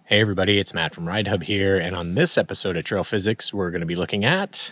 Hey everybody, it's Matt from RideHub here, and on this episode of Trail Physics, we're going to be looking at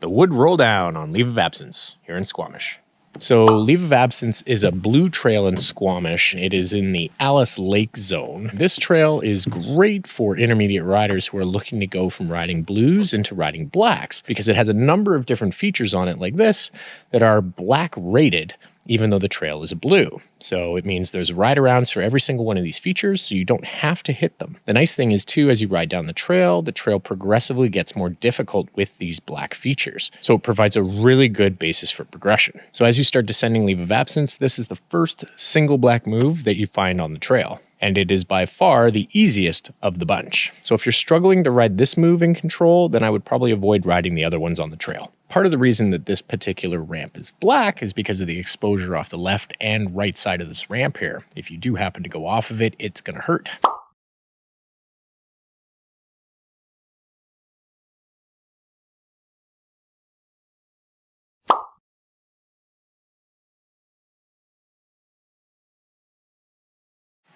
the wood roll down on leave of absence here in Squamish. So leave of absence is a blue trail in Squamish. It is in the Alice Lake zone. This trail is great for intermediate riders who are looking to go from riding blues into riding blacks because it has a number of different features on it like this that are black rated, even though the trail is blue. So it means there's ride arounds for every single one of these features, so you don't have to hit them. The nice thing is too, as you ride down the trail progressively gets more difficult with these black features. So it provides a really good basis for progression. So as you start descending leave of absence, this is the first single black move that you find on the trail. And it is by far the easiest of the bunch. So if you're struggling to ride this move in control, then I would probably avoid riding the other ones on the trail. Part of the reason that this particular ramp is black is because of the exposure off the left and right side of this ramp here. If you do happen to go off of it, it's going to hurt.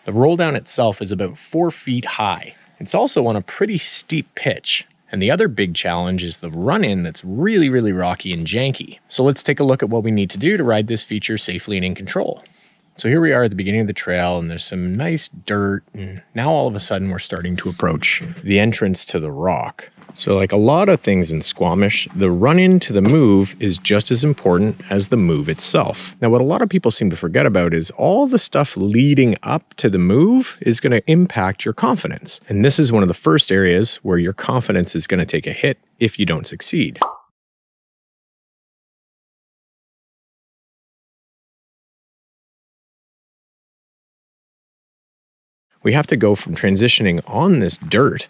The roll down itself is about 4 feet high. It's also on a pretty steep pitch. And the other big challenge is the run-in that's really, really rocky and janky. So let's take a look at what we need to do to ride this feature safely and in control. So here we are at the beginning of the trail, and there's some nice dirt, and now all of a sudden we're starting to approach the entrance to the rock. So like a lot of things in Squamish, the run-in to the move is just as important as the move itself. Now what a lot of people seem to forget about is all the stuff leading up to the move is going to impact your confidence. And this is one of the first areas where your confidence is going to take a hit if you don't succeed. We have to go from transitioning on this dirt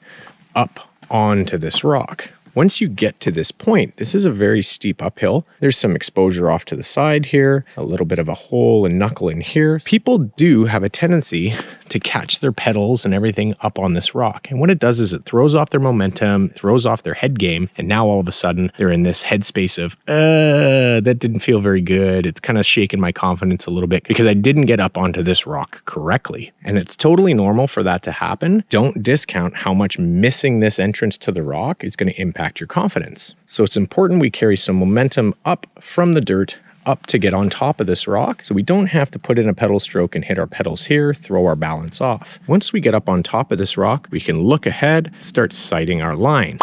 up onto this rock. Once you get to this point, this is a very steep uphill. There's some exposure off to the side here, a little bit of a hole and knuckle in here. People do have a tendency to catch their pedals and everything up on this rock. And what it does is it throws off their momentum, throws off their head game. And now all of a sudden they're in this headspace of, that didn't feel very good. It's kind of shaking my confidence a little bit because I didn't get up onto this rock correctly. And it's totally normal for that to happen. Don't discount how much missing this entrance to the rock is going to impact your confidence. So it's important we carry some momentum up from the dirt up to get on top of this rock, so we don't have to put in a pedal stroke and hit our pedals here, throw our balance off. Once we get up on top of this rock, we can look ahead, start sighting our line.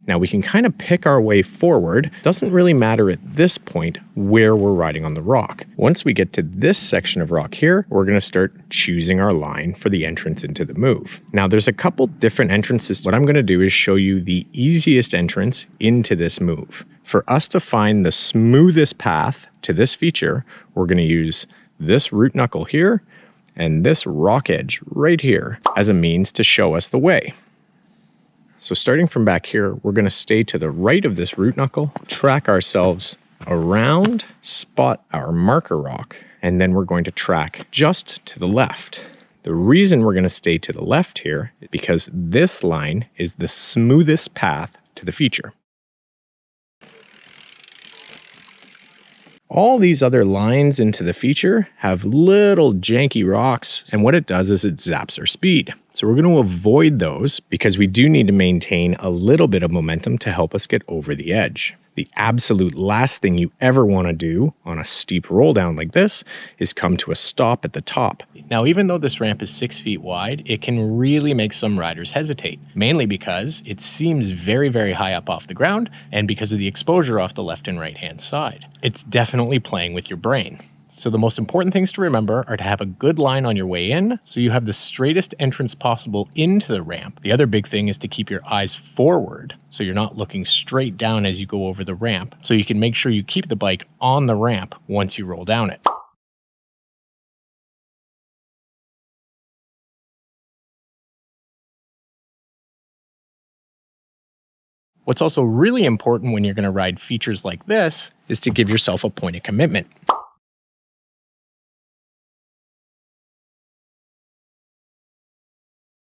Now we can kind of pick our way forward. Doesn't really matter at this point where we're riding on the rock. Once we get to this section of rock here, we're going to start choosing our line for the entrance into the move. Now there's a couple different entrances. What I'm going to do is show you the easiest entrance into this move. For us to find the smoothest path to this feature, we're going to use this root knuckle here and this rock edge right here as a means to show us the way. So starting from back here, we're going to stay to the right of this root knuckle, track ourselves around, spot our marker rock, and then we're going to track just to the left. The reason we're going to stay to the left here is because this line is the smoothest path to the feature. All these other lines into the feature have little janky rocks, and what it does is it zaps our speed. So we're going to avoid those because we do need to maintain a little bit of momentum to help us get over the edge. The absolute last thing you ever want to do on a steep roll down like this is come to a stop at the top. Now, even though this ramp is 6 feet wide, it can really make some riders hesitate, mainly because it seems very, very high up off the ground and because of the exposure off the left and right hand side. It's definitely playing with your brain. So the most important things to remember are to have a good line on your way in so you have the straightest entrance possible into the ramp. The other big thing is to keep your eyes forward so you're not looking straight down as you go over the ramp, so you can make sure you keep the bike on the ramp once you roll down it. What's also really important when you're going to ride features like this is to give yourself a point of commitment.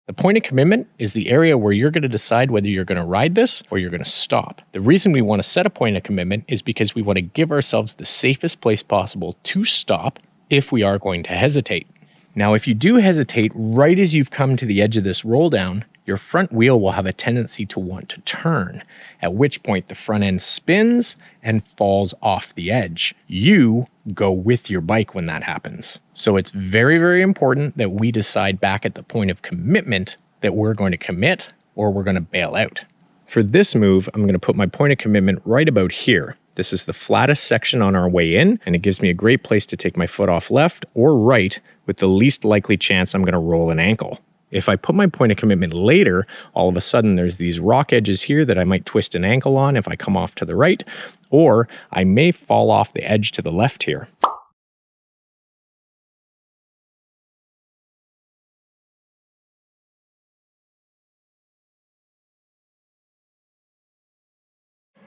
The point of commitment is the area where you're going to decide whether you're going to ride this or you're going to stop. The reason we want to set a point of commitment is because we want to give ourselves the safest place possible to stop if we are going to hesitate. Now, if you do hesitate right as you've come to the edge of this roll down, your front wheel will have a tendency to want to turn, at which point the front end spins and falls off the edge. You go with your bike when that happens. So it's very, very important that we decide back at the point of commitment that we're going to commit or we're going to bail out. For this move, I'm going to put my point of commitment right about here. This is the flattest section on our way in, and it gives me a great place to take my foot off left or right with the least likely chance I'm going to roll an ankle. If I put my point of commitment later, all of a sudden there's these rock edges here that I might twist an ankle on if I come off to the right, or I may fall off the edge to the left here.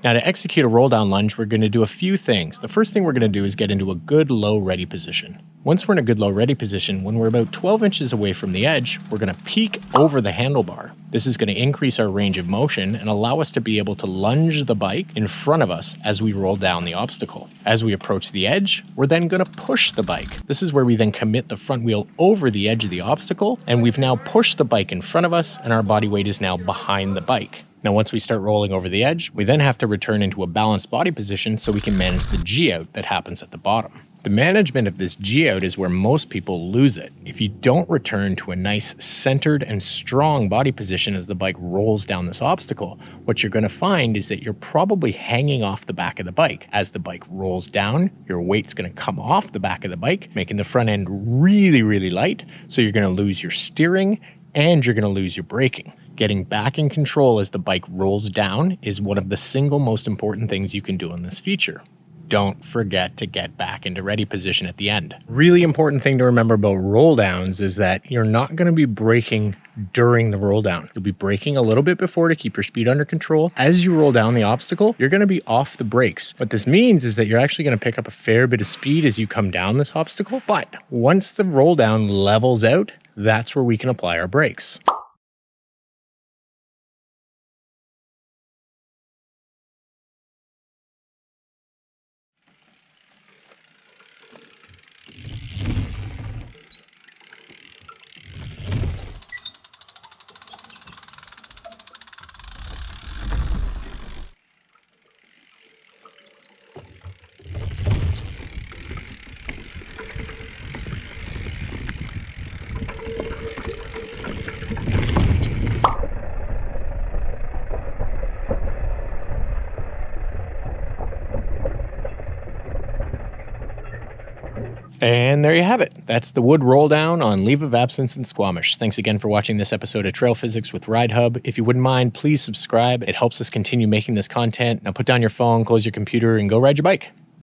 Now, to execute a roll down lunge, we're going to do a few things. The first thing we're going to do is get into a good low ready position. Once we're in a good low ready position, when we're about 12 inches away from the edge, we're going to peek over the handlebar. This is going to increase our range of motion and allow us to be able to lunge the bike in front of us as we roll down the obstacle. As we approach the edge, we're then going to push the bike. This is where we then commit the front wheel over the edge of the obstacle, and we've now pushed the bike in front of us, and our body weight is now behind the bike. Now, once we start rolling over the edge, we then have to return into a balanced body position so we can manage the G-out that happens at the bottom. The management of this G-out is where most people lose it. If you don't return to a nice centered and strong body position as the bike rolls down this obstacle, what you're going to find is that you're probably hanging off the back of the bike. As the bike rolls down, your weight's going to come off the back of the bike, making the front end really, really light. So you're going to lose your steering and you're going to lose your braking. Getting back in control as the bike rolls down is one of the single most important things you can do on this feature. Don't forget to get back into ready position at the end. Really important thing to remember about roll downs is that you're not going to be braking during the roll down. You'll be braking a little bit before to keep your speed under control. As you roll down the obstacle, you're going to be off the brakes. What this means is that you're actually going to pick up a fair bit of speed as you come down this obstacle. But once the roll down levels out, that's where we can apply our brakes. And there you have it. That's the wood roll down on leave of absence in Squamish. Thanks again for watching this episode of Trail Physics with RideHub. If you wouldn't mind, please subscribe. It helps us continue making this content. Now put down your phone, close your computer, and go ride your bike.